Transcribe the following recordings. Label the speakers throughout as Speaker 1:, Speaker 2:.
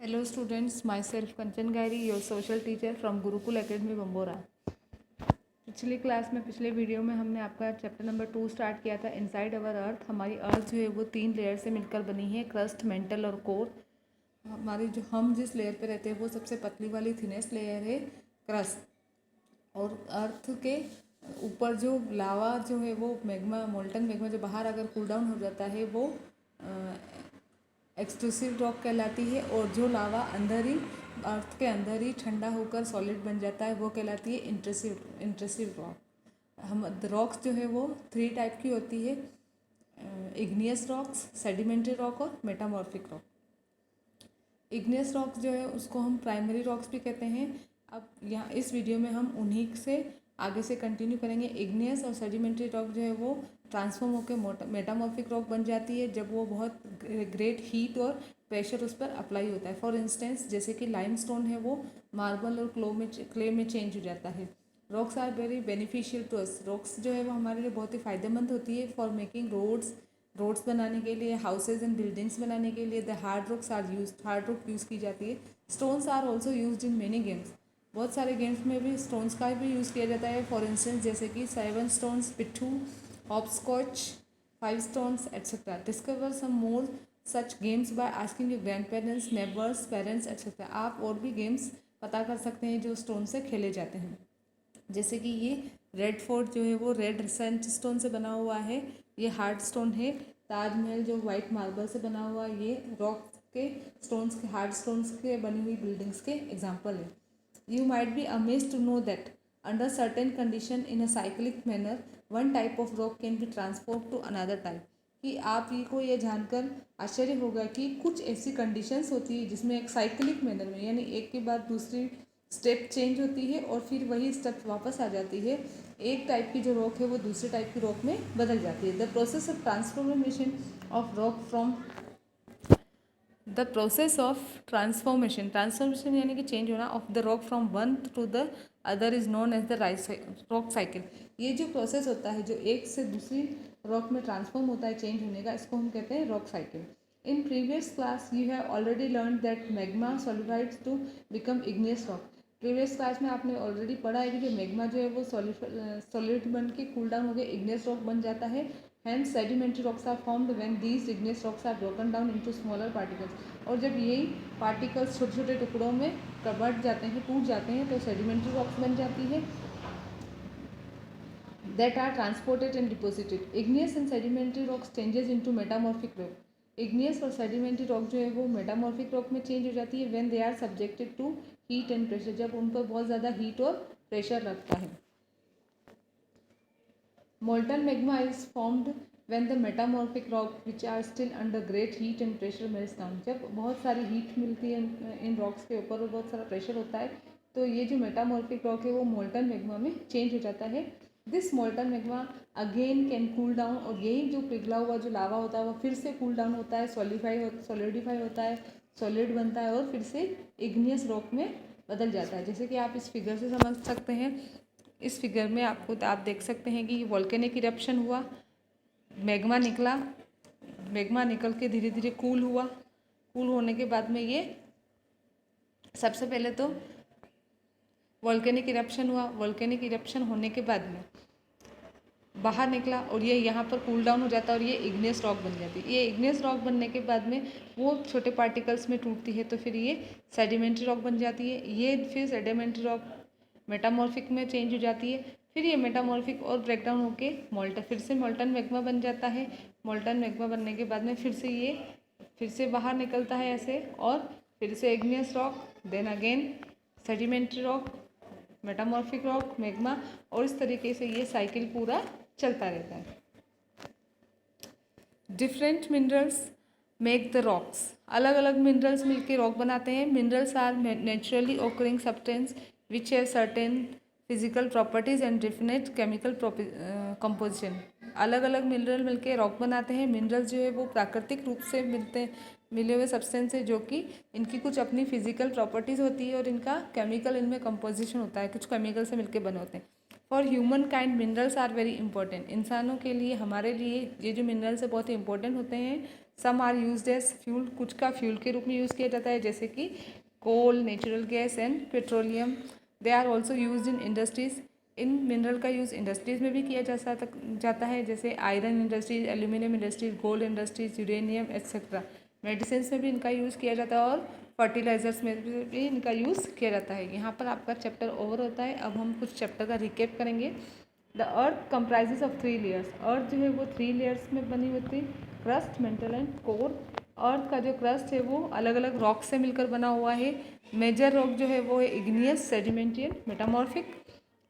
Speaker 1: Hello students, myself Kanchan Gairi, your social teacher from Gurukul Academy Bambora. पिछली class में पिछले video में हमने आपका चैप्टर नंबर 2 स्टार्ट किया था इनसाइड अवर अर्थ। हमारी अर्थ जो है वो 3 लेयर से मिलकर बनी है, क्रस्ट, मेंटल और कोर। हमारी जो हम जिस लेयर पे रहते हैं वो सबसे पतली वाली थिनेस्ट लेयर है क्रस्ट। और अर्थ के ऊपर जो लावा जो है वो मैग्मा, मोल्टन मैग्मा जो बाहर अगर कूल डाउन हो जाता है वो एक्सट्रूसिव रॉक कहलाती है। और जो लावा अंदर ही अर्थ के अंदर ही ठंडा होकर सॉलिड बन जाता है वो कहलाती है इंट्रूसिव रॉक। हम रॉक्स जो है वो 3 टाइप की होती है, इग्नियस रॉक्स, सेडिमेंट्री रॉक और मेटामॉर्फिक रॉक। इग्नियस रॉक्स जो है उसको हम प्राइमरी रॉक्स भी कहते हैं। अब यहाँ इस वीडियो में हम उन्हीं से आगे से कंटिन्यू करेंगे। इग्नियस और सेडिमेंट्री रॉक जो है वो ट्रांसफॉर्म होकर मेटामॉर्फिक रॉक बन जाती है जब वो बहुत ग्रेट हीट और प्रेशर उस पर अप्लाई होता है। फॉर इंस्टेंस जैसे कि लाइमस्टोन है वो मार्बल और क्ले में चेंज हो जाता है। Rocks are very beneficial to us. Rocks जो है वो हमारे लिए बहुत ही फ़ायदेमंद होती है फॉर मेकिंग रोड्स बनाने के लिए, हाउसेज एंड बिल्डिंग्स बनाने के लिए। द हार्ड रॉक यूज़ की जाती है। Stones are also use in many games. बहुत सारे गेम्स में भी स्टोन्स का भी यूज़ किया जाता है। फॉर इंस्टेंस जैसे कि 7 स्टोन्स, पिट्ठू, hopscotch, 5 stones etcetera. Discover some more such games by asking your grandparents, neighbours, parents etcetera. आप और भी गेम्स पता कर सकते हैं जो स्टोन से खेले जाते हैं। जैसे कि ये रेड फोर्ट जो है वो रेड सैंड स्टोन से बना हुआ है, ये हार्ड स्टोन है। ताजमहल जो वाइट मार्बल से बना हुआ, ये रॉक के स्टोन्स के, हार्ड स्टोन्स के बनी हुई बिल्डिंग्स के एग्जाम्पल है। You might be amazed to know that under certain condition in a cyclic manner, one type of rock can be transformed to another type। कि आप को ये जानकर आश्चर्य होगा कि कुछ ऐसी कंडीशंस होती है जिसमें एक साइक्लिक मैनर में, यानी एक के बाद दूसरी स्टेप चेंज होती है और फिर वही स्टेप वापस आ जाती है। एक टाइप की जो रॉक है वो दूसरे टाइप की रॉक में बदल जाती है। The process of transformation of rock from the process of transformation यानी कि चेंज होना of the rock from one to the other is known as the rock cycle. ये जो प्रोसेस होता है जो एक से दूसरी रॉक में ट्रांसफॉर्म होता है, चेंज होने का, इसको हम कहते हैं rock cycle. In previous class you have already learn that magma solidifies to become igneous rock. Previous class में आपने ऑलरेडी पढ़ा है कि जो मैग्मा जो है वो सॉलिड बन के कूल डाउन हो गए इग्नियस रॉक बन जाता है। Hence sedimentary rocks are formed when these igneous rocks are broken down into smaller particles। और जब यही पार्टिकल्स छोटे छोटे टुकड़ों में बढ़ जाते हैं, टूट जाते हैं, तो सेडिमेंट्री रॉक्स बन जाती है। that are transported and deposited। igneous and sedimentary rocks changes into metamorphic rock। igneous और sedimentary rock जो है वो metamorphic rock में चेंज हो जाती है when they are subjected to heat and pressure। जब उन पर बहुत ज़्यादा हीट और प्रेशर लगता है। Molten magma is formed when the metamorphic rock which are still under great heat and pressure melts down। जब बहुत सारी हीट मिलती है इन रॉक्स के ऊपर और बहुत सारा प्रेशर होता है तो ये जो मेटामॉर्फिक रॉक है वो मोल्टन मैग्मा में चेंज हो जाता है। This molten magma again can cool down. और यही जो पिघला हुआ जो लावा होता है वो फिर से कूल डाउन होता है, सॉलिडिफाई होता है, सॉलिड बनता है और फिर से इग्नियस रॉक में बदल जाता है। जैसे कि आप इस फिगर से समझ सकते हैं। इस फिगर में आप देख सकते हैं कि वॉल्केनिक इरप्शन हुआ, मैग्मा निकला, मैग्मा निकल के धीरे धीरे कूल हुआ। कूल होने के बाद में ये सबसे पहले तो वॉल्केनिक इरप्शन हुआ। वॉल्केनिक इरप्शन होने के बाद में बाहर निकला और ये यहाँ पर कूल डाउन हो जाता है और ये इग्नियस रॉक बन जाती है। ये इग्नियस रॉक बनने के बाद में वो छोटे पार्टिकल्स में टूटती है तो फिर ये सेडिमेंट्री रॉक बन जाती है। ये फिर सेडिमेंट्री रॉक मेटामॉर्फिक में चेंज हो जाती है। फिर ये मेटामॉर्फिक और ब्रेकडाउन होके फिर से मोल्टन मैग्मा बन जाता है। मोल्टन मैग्मा बनने के बाद में फिर से बाहर निकलता है ऐसे, और फिर से igneous rock, then again sedimentary rock, metamorphic rock, magma, और इस तरीके से ये साइकिल पूरा चलता रहता है। Different minerals make the rocks. अलग अलग मिनरल्स मिलके रॉक बनाते हैं। Minerals are naturally occurring substance which have certain physical properties and definite chemical composition. अलग अलग मिनरल मिलके रॉक बनाते हैं। मिनरल्स जो है वो प्राकृतिक रूप से मिले हुए सब्सटेंस है जो कि इनकी कुछ अपनी फिजिकल प्रॉपर्टीज़ होती है और इनका केमिकल इनमें कंपोजिशन होता है, कुछ केमिकल से मिलके बने होते हैं। For human kind minerals are very important. इंसानों के लिए, हमारे लिए ये जो मिनरल्स है बहुत ही इंपॉर्टेंट होते हैं। Some are used as fuel, कुछ का फ्यूल के रूप में यूज़ किया जाता है जैसे कि coal, natural gas and petroleum. They are also used in industries. इन मिनरल का यूज़ इंडस्ट्रीज़ में भी किया जाता है जैसे iron industries, aluminium industries, gold industries, uranium etcetera. Medicine में भी इनका यूज़ किया जाता है और फर्टिलाइजर्स में भी इनका यूज़ किया जाता है। यहाँ पर आपका चैप्टर ओवर होता है। अब हम कुछ चैप्टर का रिकेप करेंगे। The earth comprises of 3 layers. Earth जो है वो 3 लेयर्स में बनी होती है, crust, mantle and core. Earth का जो क्रस्ट है वो अलग अलग रॉक से मिलकर बना हुआ है। मेजर रॉक जो है वो है इग्नियस, सेडिमेंटियन, मेटामॉर्फिक।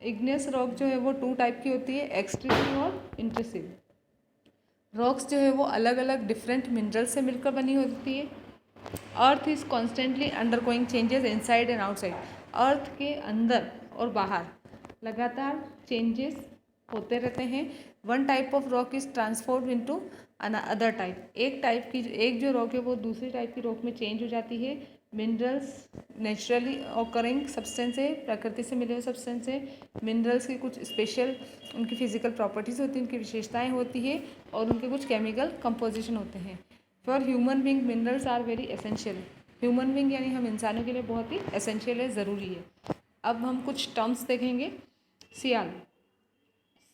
Speaker 1: इग्नियस रॉक जो है वो 2 टाइप की होती है, एक्सट्रूसिव और इंट्रूसिव। रॉक्स जो है वो अलग अलग डिफरेंट मिनरल से मिलकर बनी होती है। Earth is constantly undergoing changes inside and outside. Earth के अंदर और बाहर लगातार चेंजेस होते रहते हैं। One type of rock is transform into other type. एक जो रॉक है वो दूसरी टाइप की रॉक में चेंज हो जाती है। मिनरल्स नेचुरली ऑकरिंग सब्सटेंस है, प्रकृति से मिले हुए सब्सटेंस है। मिनरल्स की कुछ स्पेशल उनकी फिजिकल प्रॉपर्टीज़ होती हैं, उनकी विशेषताएं होती है और उनके कुछ केमिकल कंपोजिशन होते हैं। For human being minerals are very essential. Human being यानी हम इंसानों के लिए बहुत ही एसेंशियल है, ज़रूरी है। अब हम कुछ टर्म्स देखेंगे। Sial.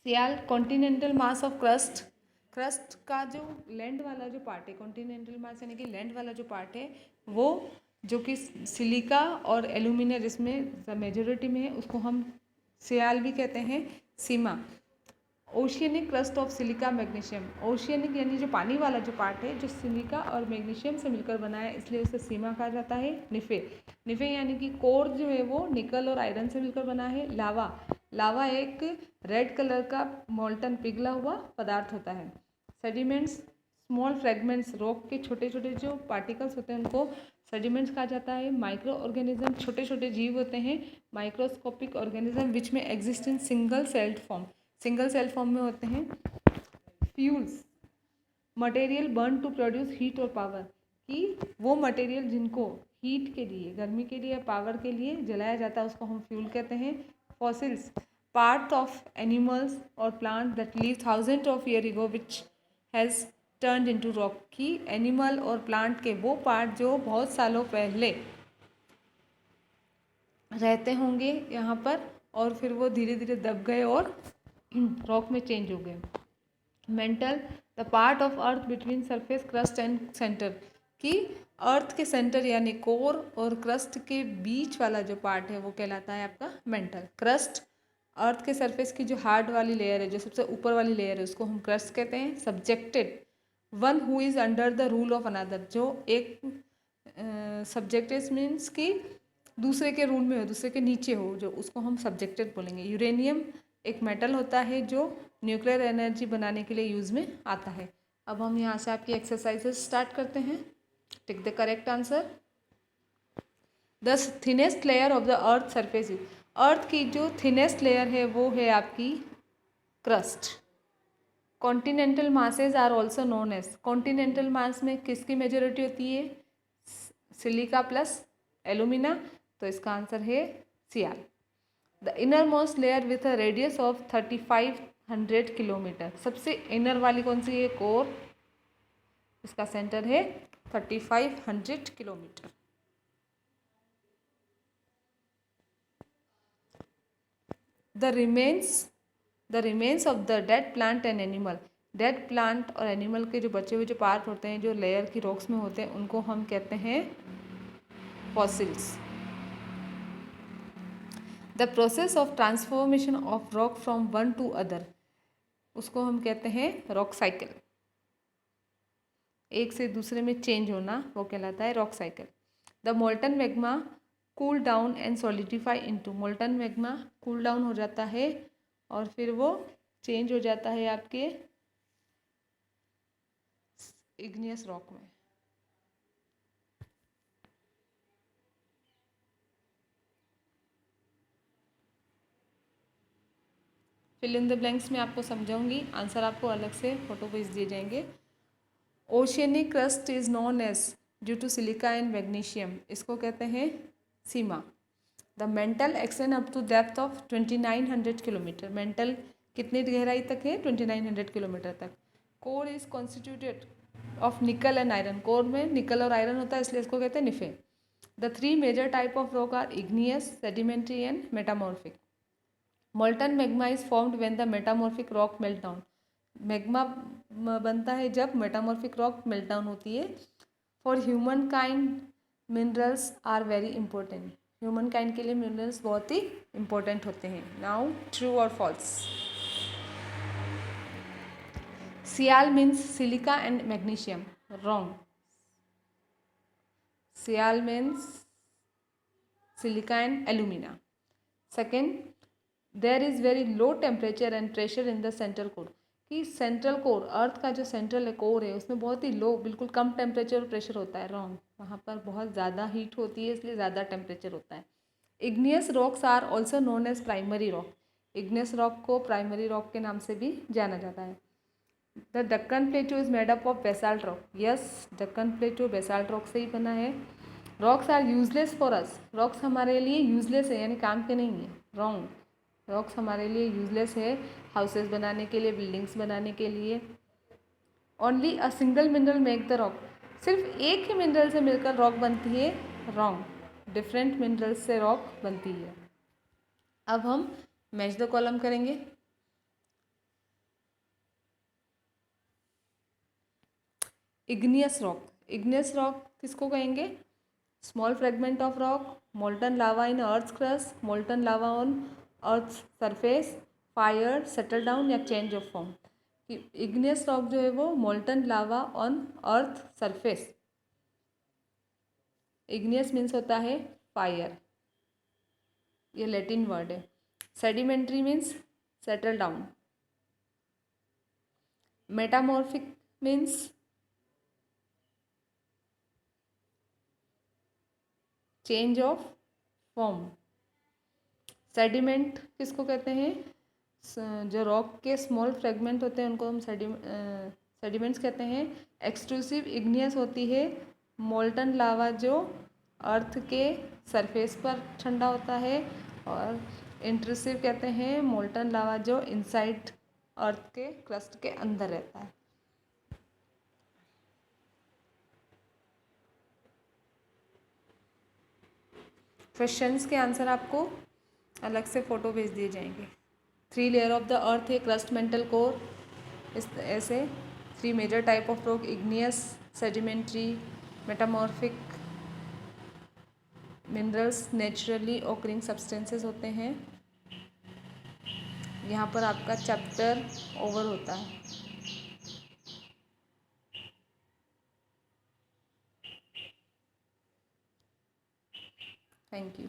Speaker 1: Sial continental mass of crust. Crust का जो लैंड वाला जो पार्ट है, कॉन्टिनेंटल मास यानी कि लैंड वाला जो पार्ट है वो जो कि सिलिका और एल्यूमिनियम जिसमें मेजोरिटी में है उसको हम सियाल भी कहते हैं। Sima. Oceanic crust of silica magnesium. Oceanic यानी जो पानी वाला जो पार्ट है जो सिलिका और मैग्नीशियम से मिलकर बना है इसलिए उसे सीमा कहा जाता है। निफे। निफे यानी कि कोर जो है वो निकल और आयरन से मिलकर बना है। लावा। लावा एक रेड कलर का मोल्टन पिघला हुआ पदार्थ होता है। सेडिमेंट्स, स्मॉल फ्रेगमेंट्स, रॉक के छोटे छोटे जो पार्टिकल्स होते हैं उनको सेडिमेंट्स कहा जाता है। माइक्रो ऑर्गेनिज्म, छोटे छोटे जीव होते हैं। माइक्रोस्कोपिक ऑर्गेनिज्म विच में exist in single celled form, single cell form में होते हैं। Fuels, material burn to produce heat और पावर, कि वो मटेरियल जिनको हीट के लिए, गर्मी के लिए, पावर के लिए जलाया जाता है उसको हम फ्यूल कहते हैं। फॉसिल्स, पार्ट ऑफ एनिमल्स और plant that live thousand of year ago which has turned into rock, की एनिमल और प्लांट के वो पार्ट जो बहुत सालों पहले रहते होंगे यहाँ पर और फिर वो धीरे धीरे दब गए और रॉक में चेंज हो गए। Mental, the part of earth between surface crust and centre, कि अर्थ के सेंटर यानी कोर और क्रस्ट के बीच वाला जो पार्ट है वो कहलाता है आपका मेंटल। क्रस्ट, अर्थ के सरफेस की जो हार्ड वाली लेयर है, जो सबसे ऊपर वाली लेयर है उसको हम क्रस्ट कहते हैं। Subjected, one who is under the rule of another, जो एक सब्जेक्टेड मीन्स कि दूसरे के रूल में हो, दूसरे के नीचे हो, जो उसको हम सब्जेक्टेड बोलेंगे। यूरेनियम एक मेटल होता है जो न्यूक्लियर एनर्जी बनाने के लिए यूज़ में आता है। अब हम यहाँ से आपकी एक्सरसाइजेज स्टार्ट करते हैं। Tick the correct answer. The thinnest layer of the earth surface is, earth की जो थिनेस्ट लेयर है वो है आपकी crust. Continental masses are also known as, continental mass में किसकी मेजोरिटी होती है? सिलिका प्लस एलुमिना, तो इसका आंसर है sial. The inner most layer with a radius of 3500 kilometre, सबसे इनर वाली कौन सी है? कोर, इसका सेंटर है 3500 kilometre. The remains of the dead plant and animal, dead plant और एनिमल के जो बचे हुए जो पार्ट होते हैं जो लेयर की रॉक्स में होते हैं उनको हम कहते हैं fossils. The process of transformation of rock from one to other, उसको हम कहते हैं रॉक साइकिल। एक से दूसरे में चेंज होना वो कहलाता है rock cycle. The molten magma cool down and solidify into, molten magma cool down हो जाता है और फिर वो चेंज हो जाता है आपके इग्नियस रॉक में। फिल इन द ब्लैंक्स में आपको समझाऊंगी, आंसर आपको अलग से फोटो भेज दिए जाएंगे। Oceanic crust is known as due to silica and magnesium, इसको कहते हैं sima. The mantle extend up to depth of 2900 kilometre, mantle कितनी गहराई तक है? 2900 किलोमीटर तक। Core is constituted of nickel and iron, core में निकल और आयरन होता है इसलिए इसको कहते हैं nife. The three major type of rock are igneous, sedimentary and metamorphic. Molten magma is formed when the metamorphic rock melt down. Magma बनता है जब मेटामॉर्फिक रॉक मेल्ट डाउन होती है। For human kind minerals are very important. Human kind के लिए minerals बहुत ही important होते हैं। नाउ ट्रू और false. Sial means silica and magnesium. Wrong. Sial means silica and alumina. Second, there is very low temperature and pressure in the central core. कि central core, earth का जो central core है उसमें बहुत ही लो, बिल्कुल कम temperature और pressure होता है। रॉन्ग, वहाँ पर बहुत ज़्यादा हीट होती है इसलिए ज़्यादा टेम्परेचर होता है। Igneous rocks are also known as primary rock. Igneous rock को प्राइमरी रॉक के नाम से भी जाना जाता है। The Deccan plateau is made up of basalt rock. Yes, Deccan plateau basalt rock से ही बना है। Rocks are useless for us. Rocks हमारे लिए यूजलेस है यानी काम के नहीं है। रॉन्ग, रॉक्स हमारे लिए यूजलेस है हाउसेस बनाने के लिए, बिल्डिंग्स बनाने के लिए। Only a single mineral make the rock. सिर्फ एक ही मिनरल से मिलकर रॉक बनती है। रॉन्ग, डिफरेंट मिनरल्स से रॉक बनती है। अब हम मैच द कॉलम करेंगे। इग्नियस रॉक, इग्नियस रॉक किसको कहेंगे? Small fragment of rock, molten lava in earth crust, molten lava on earth surface, fire, settle down या change of form. Igneous rock जो है वो molten lava on earth surface. Igneous means होता है fire, ये Latin word है। Sedimentary means settle down. Metamorphic means change of form. Sediment किसको कहते हैं? जो रॉक के स्मॉल फ्रेगमेंट होते हैं उनको हम सेडिमेंट्स कहते हैं। एक्सट्रूसिव इग्नियस होती है मोल्टन लावा जो अर्थ के सरफेस पर ठंडा होता है, और इंट्रूसिव कहते हैं मोल्टन लावा जो इनसाइड अर्थ के क्रस्ट के अंदर रहता है। क्वेश्चंस के आंसर आपको अलग से फ़ोटो भेज दिए जाएंगे। 3 लेयर ऑफ द अर्थ है क्रस्ट, मेंटल, कोर। इस ऐसे 3 major type of rock, igneous, sedimentary, metamorphic. Minerals naturally occurring substances होते हैं। यहाँ पर आपका चैप्टर ओवर होता है। Thank you.